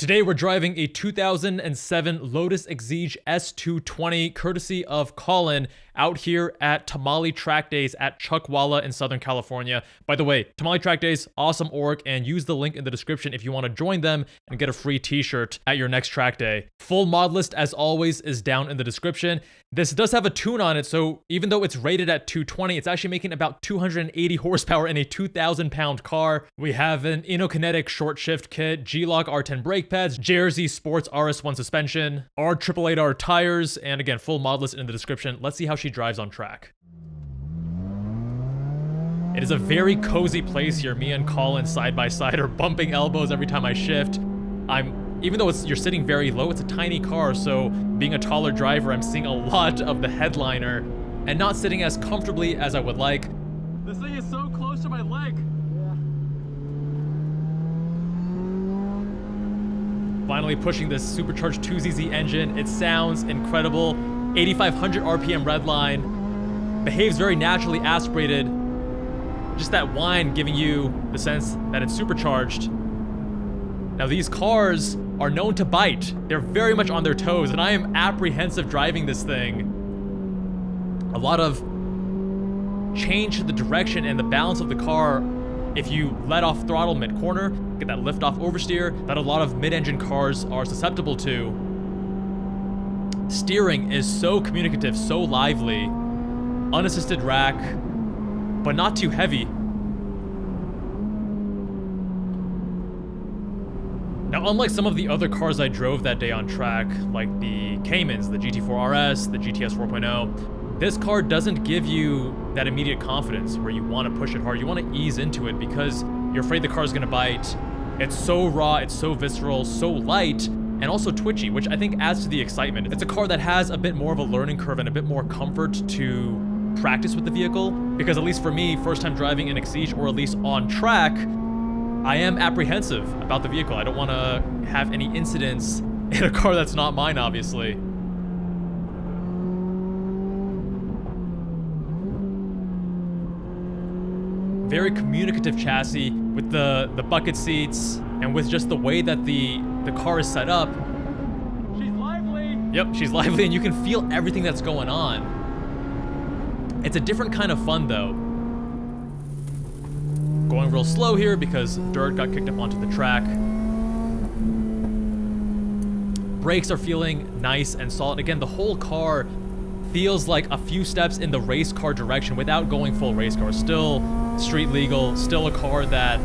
Today we're driving a 2007 Lotus Exige S220 courtesy of Colin out here at Tamale Track Days at Chuckwalla in Southern California. By the way, Tamale Track Days, awesome org, and use the link in the description if you want to join them and get a free t-shirt at your next track day. Full mod list, as always, is down in the description. This does have a tune on it, so even though it's rated at 220, it's actually making about 280 horsepower in a 2,000-pound car. We have an InoKinetic short shift kit, G-LOC R10 brake pads, JRZ Sports RS1 suspension, R888R tires, and again, full mod list in the description. Let's see how she drives on track. It is a very cozy place here. Me and Colin side by side are bumping elbows every time I shift. Even though you're sitting very low, it's a tiny car, so being a taller driver, I'm seeing a lot of the headliner and not sitting as comfortably as I would like. This thing is so close to my leg. Finally pushing this supercharged 2ZZ engine. It sounds incredible. 8,500 RPM redline. Behaves very naturally aspirated. Just that whine giving you the sense that it's supercharged. Now these cars are known to bite. They're very much on their toes, and I am apprehensive driving this thing. A lot of change to the direction and the balance of the car if you let off throttle mid-corner, get that lift-off oversteer that a lot of mid-engine cars are susceptible to. Steering is so communicative, so lively. Unassisted rack, but not too heavy. Now, unlike some of the other cars I drove that day on track, like the Caymans, the GT4 RS, the GTS 4.0, this car doesn't give you that immediate confidence where you want to push it hard. You want to ease into it because you're afraid the car's going to bite. It's so raw, it's so visceral, so light, and also twitchy, which I think adds to the excitement. It's a car that has a bit more of a learning curve and a bit more comfort to practice with the vehicle, because at least for me, first time driving an Exige, or at least on track, I am apprehensive about the vehicle. I don't want to have any incidents in a car that's not mine, obviously. Very communicative chassis with the bucket seats and with just the way that the car is set up. She's lively! Yep, she's lively, and you can feel everything that's going on. It's a different kind of fun, though. Going real slow here because dirt got kicked up onto the track. Brakes are feeling nice and solid. Again, the whole car feels like a few steps in the race car direction without going full race car. Still street legal, still a car that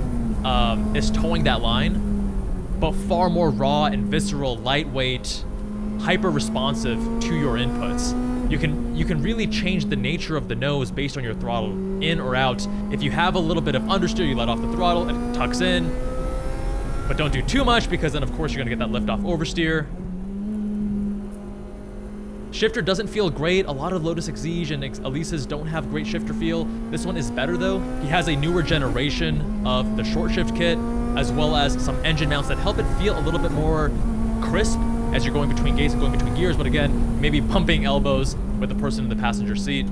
is towing that line, but far more raw and visceral, lightweight, hyper responsive to your inputs. You can really change the nature of the nose based on your throttle, in or out. If you have a little bit of understeer, you let off the throttle, it tucks in. But don't do too much, because then of course you're gonna get that lift-off oversteer. Shifter doesn't feel great. A lot of Lotus Exige and Elises don't have great shifter feel. This one is better though. He has a newer generation of the short shift kit, as well as some engine mounts that help it feel a little bit more crisp as you're going between gates and going between gears, but again, maybe pumping elbows with the person in the passenger seat.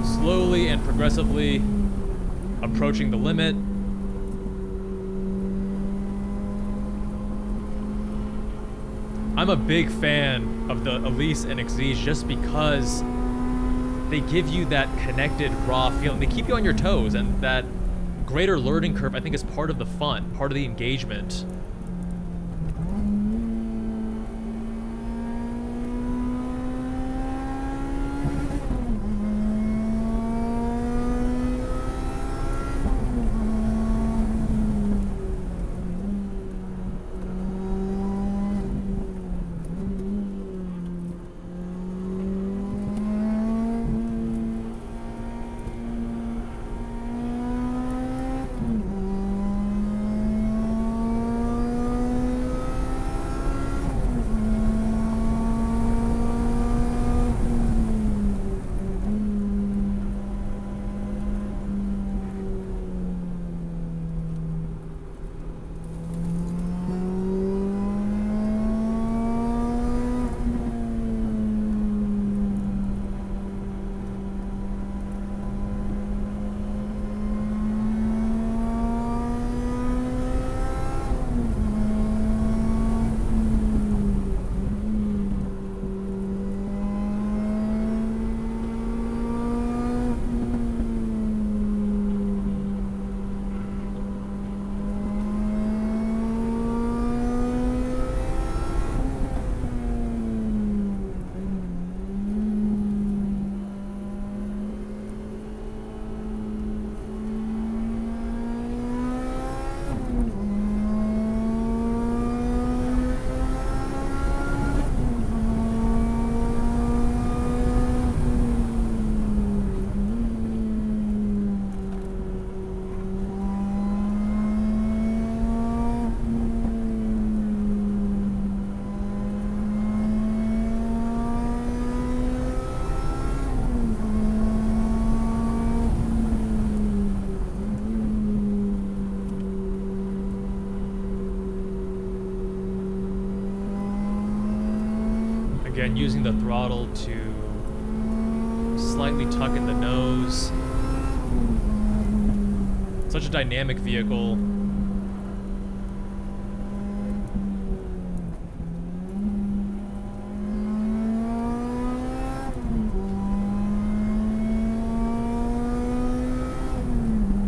Slowly and progressively approaching the limit. I'm a big fan of the Elise and Exige just because they give you that connected, raw feeling. They keep you on your toes, and that greater learning curve, I think, is part of the fun, part of the engagement. Again, using the throttle to slightly tuck in the nose. Such a dynamic vehicle.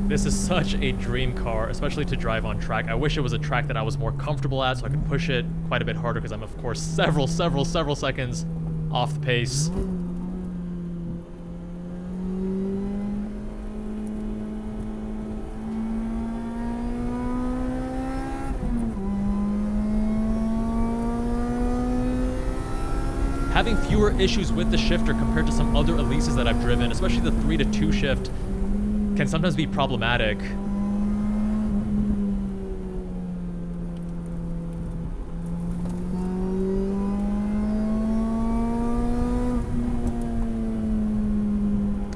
This is such a dream car, especially to drive on track. I wish it was a track that I was more comfortable at so I could push it quite a bit harder because I'm, of course, several seconds off the pace. Having fewer issues with the shifter compared to some other Elises that I've driven, especially the 3-2 shift, can sometimes be problematic.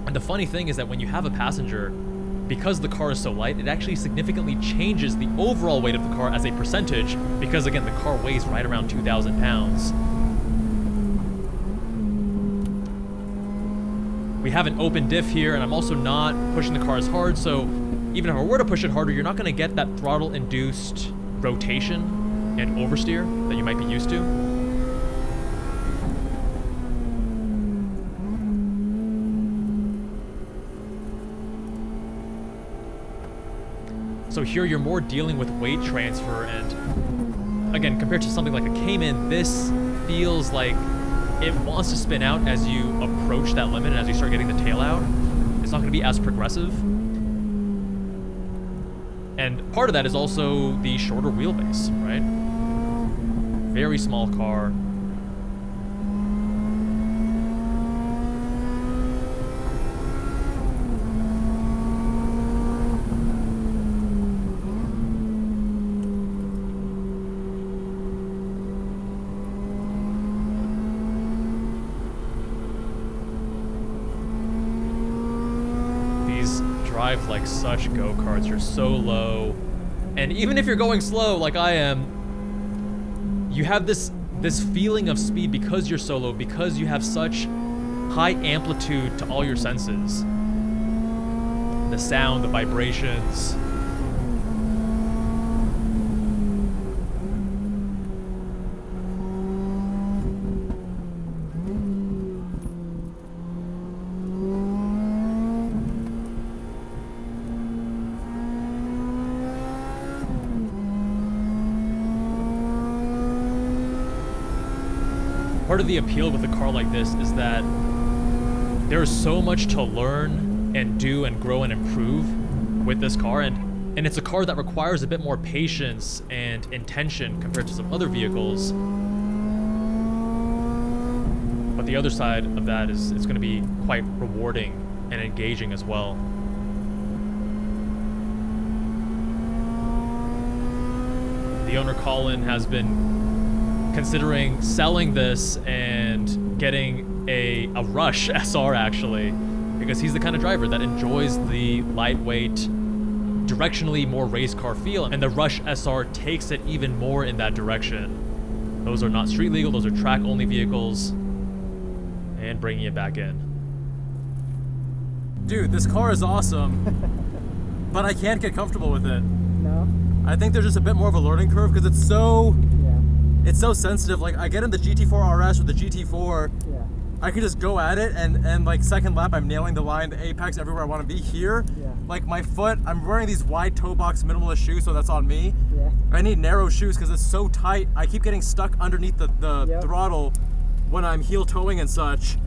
And the funny thing is that when you have a passenger, because the car is so light, it actually significantly changes the overall weight of the car as a percentage, because again, the car weighs right around 2,000 pounds. We have an open diff here, and I'm also not pushing the car as hard, so even if I were to push it harder, you're not going to get that throttle-induced rotation and oversteer that you might be used to. So here you're more dealing with weight transfer, and again, compared to something like a Cayman, this feels like it wants to spin out as you approach that limit and as you start getting the tail out. It's not going to be as progressive. And part of that is also the shorter wheelbase, right? Very small car. Drive like such go-karts. You're so low, and even if you're going slow like I am, you have this feeling of speed because you're so low, because you have such high amplitude to all your senses. The sound, the vibrations. Part of the appeal with a car like this is that there is so much to learn and do and grow and improve with this car, and it's a car that requires a bit more patience and intention compared to some other vehicles. But the other side of that is it's going to be quite rewarding and engaging as well. The owner, Colin, has been considering selling this and getting a Rush SR, actually, because he's the kind of driver that enjoys the lightweight, directionally more race car feel, and the Rush SR takes it even more in that direction. Those are not street legal, those are track only vehicles. And bringing it back in. Dude, this car is awesome, but I can't get comfortable with it. No? I think there's just a bit more of a learning curve because it's so sensitive. Like, I get in the GT4 RS or the GT4, I could just go at it, and like second lap, I'm nailing the line, the apex, everywhere I want to be. Here, like my foot, I'm wearing these wide toe box minimalist shoes, so that's on me. I need narrow shoes because it's so tight. I keep getting stuck underneath the throttle when I'm heel toeing and such.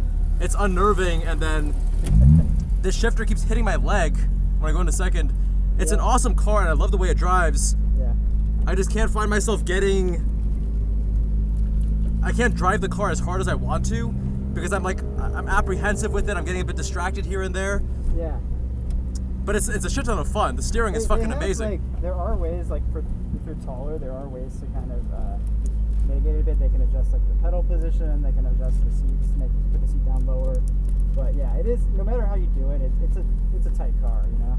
It's unnerving, and then this shifter keeps hitting my leg when I go into second. It's an awesome car, and I love the way it drives. I just can't find myself I can't drive the car as hard as I want to because I'm apprehensive with it. I'm getting a bit distracted here and there. But it's a shit ton of fun. The steering is fucking amazing. Like, there are ways, like, if you're taller, there are ways to kind of mitigate it a bit. They can adjust like the pedal position. They can adjust the seats, put the seat down lower. But yeah, it is. No matter how you do it, it's a tight car, you know.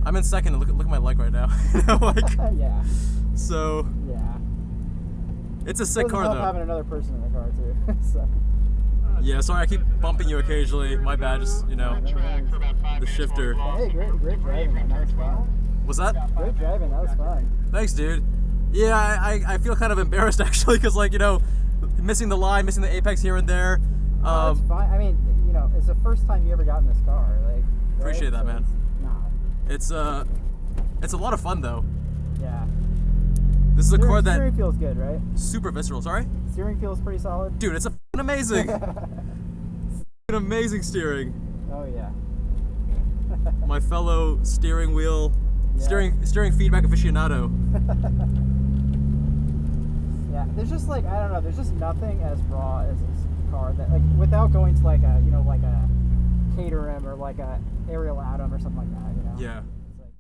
I'm in second. Look at my leg right now. Like, yeah. So. Yeah. It's a sick Doesn't car help though. having another person in the car too. So. Yeah, sorry I keep bumping you occasionally. My bad, just, you know, the shifter. But hey, great driving, man. That was fun. Was that? Great driving. That was fun. Thanks, dude. Yeah, I feel kind of embarrassed actually, because like, you know, missing the line, missing the apex here and there. It's fine. I mean, you know, it's the first time you ever got in this car. Like, right? Appreciate that, So man. It's It's a lot of fun though. yeah. This is a car that Steering feels good, right? super visceral. Sorry, Steering feels pretty solid. dude, it's a f***ing amazing, f***ing amazing steering. Oh yeah. My fellow steering wheel, Yeah. steering feedback aficionado. Yeah, there's just like, I don't know, there's just nothing as raw as this car that, like, without going to like a, you know, like a Caterham or like a Ariel Atom or something like that, you know? Yeah.